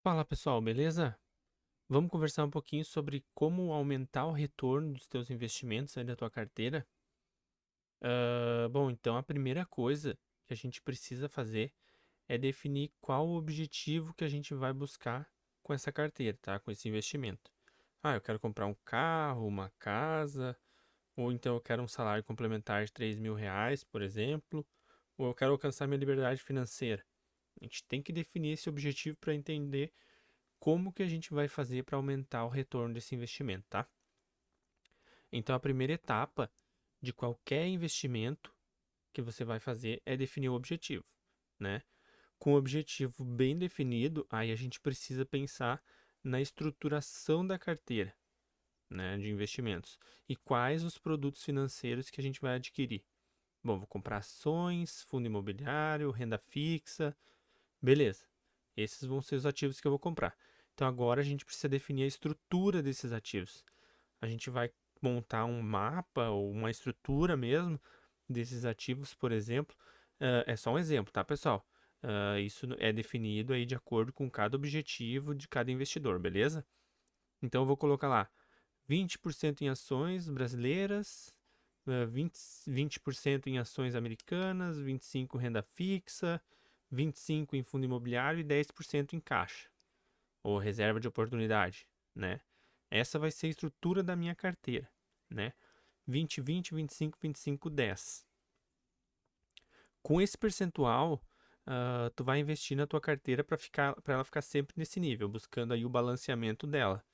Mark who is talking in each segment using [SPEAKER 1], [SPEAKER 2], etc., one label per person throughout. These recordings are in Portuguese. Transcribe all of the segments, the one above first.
[SPEAKER 1] Fala pessoal, beleza? Vamos conversar um pouquinho sobre como aumentar o retorno dos teus investimentos aí da tua carteira. Bom, então a primeira coisa que a gente precisa fazer é definir qual o objetivo que a gente vai buscar com essa carteira, tá? Com esse investimento. Ah, eu quero comprar um carro, uma casa, ou então eu quero um salário complementar de R$ 3.000, por exemplo, ou eu quero alcançar minha liberdade financeira. A gente tem que definir esse objetivo para entender como que a gente vai fazer para aumentar o retorno desse investimento, tá? Então, a primeira etapa de qualquer investimento que você vai fazer é definir o objetivo, né? Com o objetivo bem definido, aí a gente precisa pensar na estruturação da carteira, né, de investimentos e quais os produtos financeiros que a gente vai adquirir. Bom, vou comprar ações, fundo imobiliário, renda fixa, beleza. Esses vão ser os ativos que eu vou comprar. Então agora a gente precisa definir a estrutura desses ativos. A gente vai montar um mapa ou uma estrutura mesmo desses ativos, por exemplo. É só um exemplo, tá, pessoal? Isso é definido aí de acordo com cada objetivo de cada investidor, beleza? Então eu vou colocar lá 20% em ações brasileiras, 20% em ações americanas, 25% renda fixa, 25% em fundo imobiliário e 10% em caixa, ou reserva de oportunidade, né? Essa vai ser a estrutura da minha carteira, né? 20, 20, 25, 25, 10. Com esse percentual, tu vai investir na tua carteira para ela ficar sempre nesse nível, buscando aí o balanceamento dela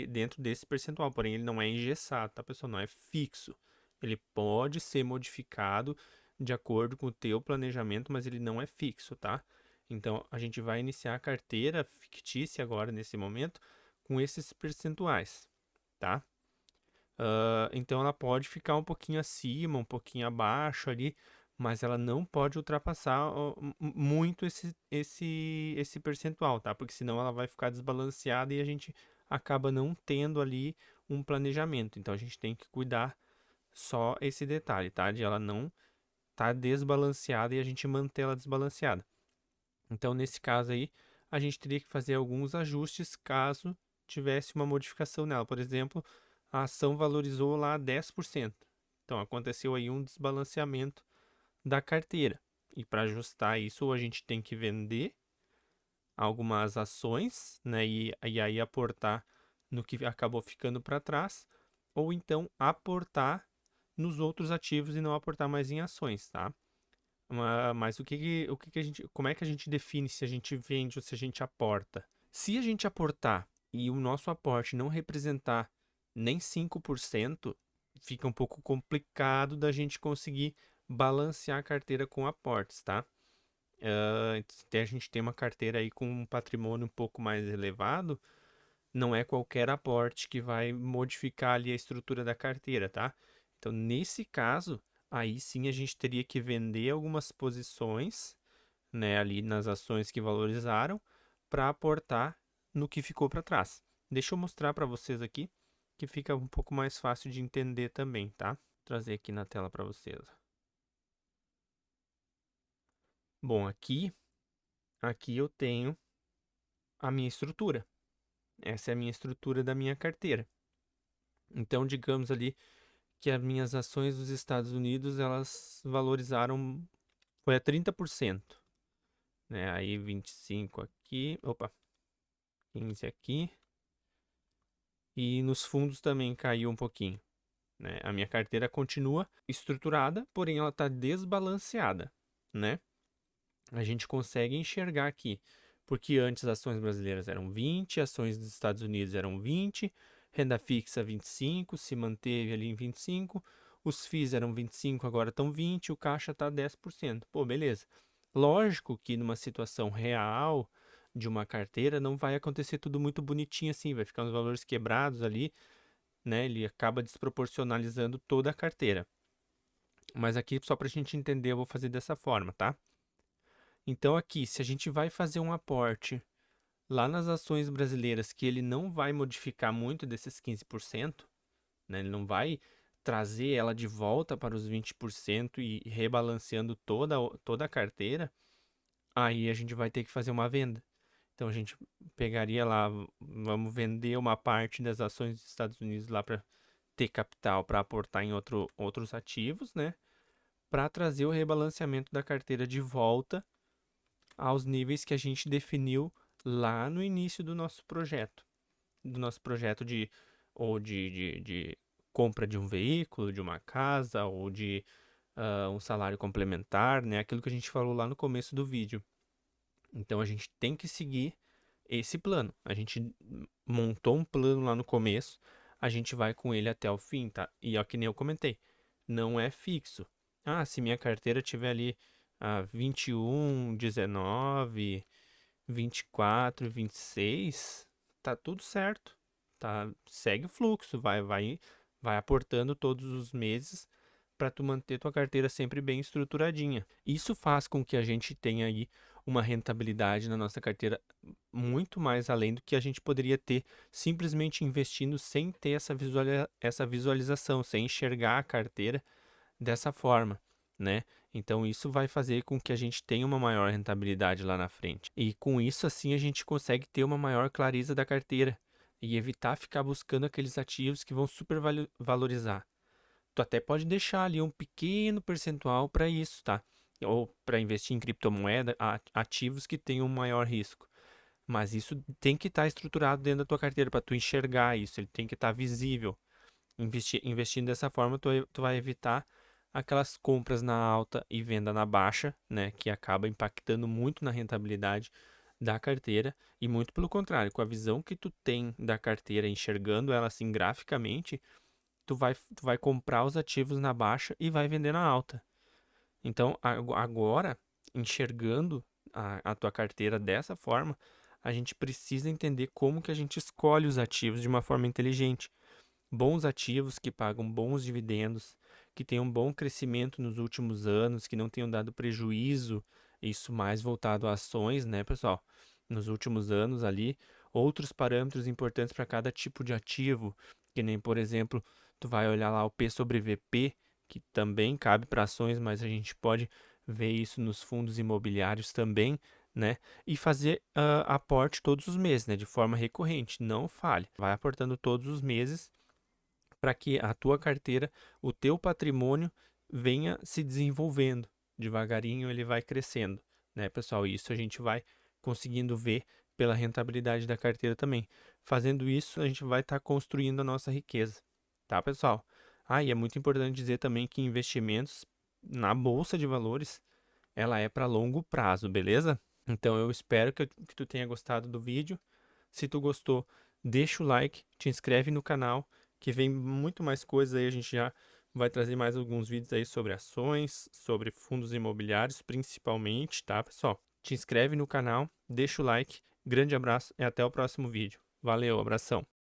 [SPEAKER 1] dentro desse percentual. Porém, ele não é engessado, tá, pessoal? Não é fixo. Ele pode ser modificado de acordo com o teu planejamento, mas ele não é fixo, tá? Então, a gente vai iniciar a carteira fictícia agora, nesse momento, com esses percentuais, tá? Então ela pode ficar um pouquinho acima, um pouquinho abaixo ali, mas ela não pode ultrapassar muito esse percentual, tá? Porque senão ela vai ficar desbalanceada e a gente acaba não tendo ali um planejamento. Então a gente tem que cuidar só esse detalhe, tá? De ela não estar desbalanceada e a gente manter ela desbalanceada. Então nesse caso aí, a gente teria que fazer alguns ajustes caso tivesse uma modificação nela. Por exemplo, a ação valorizou lá 10%. Então aconteceu aí um desbalanceamento da carteira. E para ajustar isso, a gente tem que vender algumas ações, né, e aí aportar no que acabou ficando para trás, ou então aportar nos outros ativos e não aportar mais em ações, tá? Mas o que que a gente, como é que a gente define se a gente vende ou se a gente aporta? Se a gente aportar e o nosso aporte não representar nem 5%, fica um pouco complicado da gente conseguir balancear a carteira com aportes, tá? Se a gente tem uma carteira aí com um patrimônio um pouco mais elevado, não é qualquer aporte que vai modificar ali a estrutura da carteira, tá? Então, nesse caso, aí sim a gente teria que vender algumas posições, né, ali nas ações que valorizaram, para aportar no que ficou para trás. Deixa eu mostrar para vocês aqui, que fica um pouco mais fácil de entender também, tá? Vou trazer aqui na tela para vocês. Bom, aqui eu tenho a minha estrutura. Essa é a minha estrutura da minha carteira. Então, digamos ali que as minhas ações dos Estados Unidos, elas valorizaram, foi a 30%, né? Aí 25 aqui, opa, 15 aqui, e nos fundos também caiu um pouquinho, né? A minha carteira continua estruturada, porém ela está desbalanceada, né? A gente consegue enxergar aqui, porque antes as ações brasileiras eram 20, ações dos Estados Unidos eram 20, renda fixa 25, se manteve ali em 25, os FIIs eram 25, agora estão 20, o caixa está 10%. Pô, beleza. Lógico que numa situação real de uma carteira não vai acontecer tudo muito bonitinho assim, vai ficar uns valores quebrados ali, né? Ele acaba desproporcionalizando toda a carteira. Mas aqui, só para a gente entender, eu vou fazer dessa forma, tá? Então aqui, se a gente vai fazer um aporte lá nas ações brasileiras que ele não vai modificar muito desses 15%, né? Ele não vai trazer ela de volta para os 20% e rebalanceando toda a carteira, aí a gente vai ter que fazer uma venda. Então a gente pegaria lá, vamos vender uma parte das ações dos Estados Unidos lá para ter capital para aportar em outros ativos, né? Para trazer o rebalanceamento da carteira de volta aos níveis que a gente definiu lá no início do nosso projeto de ou de compra de um veículo, de uma casa ou de um salário complementar, né? Aquilo que a gente falou lá no começo do vídeo. Então a gente tem que seguir esse plano. A gente montou um plano lá no começo, a gente vai com ele até o fim, tá? E ó, que nem eu comentei, não é fixo. Ah, se minha carteira tiver ali 21, 19, 24, 26, tá tudo certo. Tá? Segue o fluxo, vai aportando todos os meses para tu manter tua carteira sempre bem estruturadinha. Isso faz com que a gente tenha aí uma rentabilidade na nossa carteira muito mais além do que a gente poderia ter simplesmente investindo sem ter essa visualização, sem enxergar a carteira dessa forma, né? Então isso vai fazer com que a gente tenha uma maior rentabilidade lá na frente. E com isso assim a gente consegue ter uma maior clareza da carteira e evitar ficar buscando aqueles ativos que vão valorizar. Tu até pode deixar ali um pequeno percentual para isso, tá? Ou para investir em criptomoeda, ativos que tenham um maior risco. Mas isso tem que estar estruturado dentro da tua carteira para tu enxergar isso, ele tem que estar visível. Investindo dessa forma, tu vai evitar aquelas compras na alta e venda na baixa, né? Que acaba impactando muito na rentabilidade da carteira. E muito pelo contrário, com a visão que tu tem da carteira, enxergando ela assim graficamente, tu vai comprar os ativos na baixa e vai vender na alta. Então, agora, enxergando a tua carteira dessa forma, a gente precisa entender como que a gente escolhe os ativos de uma forma inteligente. Bons ativos que pagam bons dividendos, que tenham um bom crescimento nos últimos anos, que não tenham dado prejuízo, isso mais voltado a ações, né, pessoal? Nos últimos anos ali, outros parâmetros importantes para cada tipo de ativo, que nem, por exemplo, tu vai olhar lá o P sobre VP, que também cabe para ações, mas a gente pode ver isso nos fundos imobiliários também, né? E fazer aporte todos os meses, né? De forma recorrente, não falhe. Vai aportando todos os meses para que a tua carteira, o teu patrimônio venha se desenvolvendo. Devagarinho ele vai crescendo, né, pessoal? Isso a gente vai conseguindo ver pela rentabilidade da carteira também. Fazendo isso, a gente vai estar construindo a nossa riqueza, tá, pessoal? E é muito importante dizer também que investimentos na bolsa de valores, ela é para longo prazo, beleza? Então eu espero que tu tenha gostado do vídeo. Se tu gostou, deixa o like, te inscreve no canal, que vem muito mais coisas aí. A gente já vai trazer mais alguns vídeos aí sobre ações, sobre fundos imobiliários, principalmente, tá, pessoal? Te inscreve no canal, deixa o like, grande abraço e até o próximo vídeo. Valeu, abração!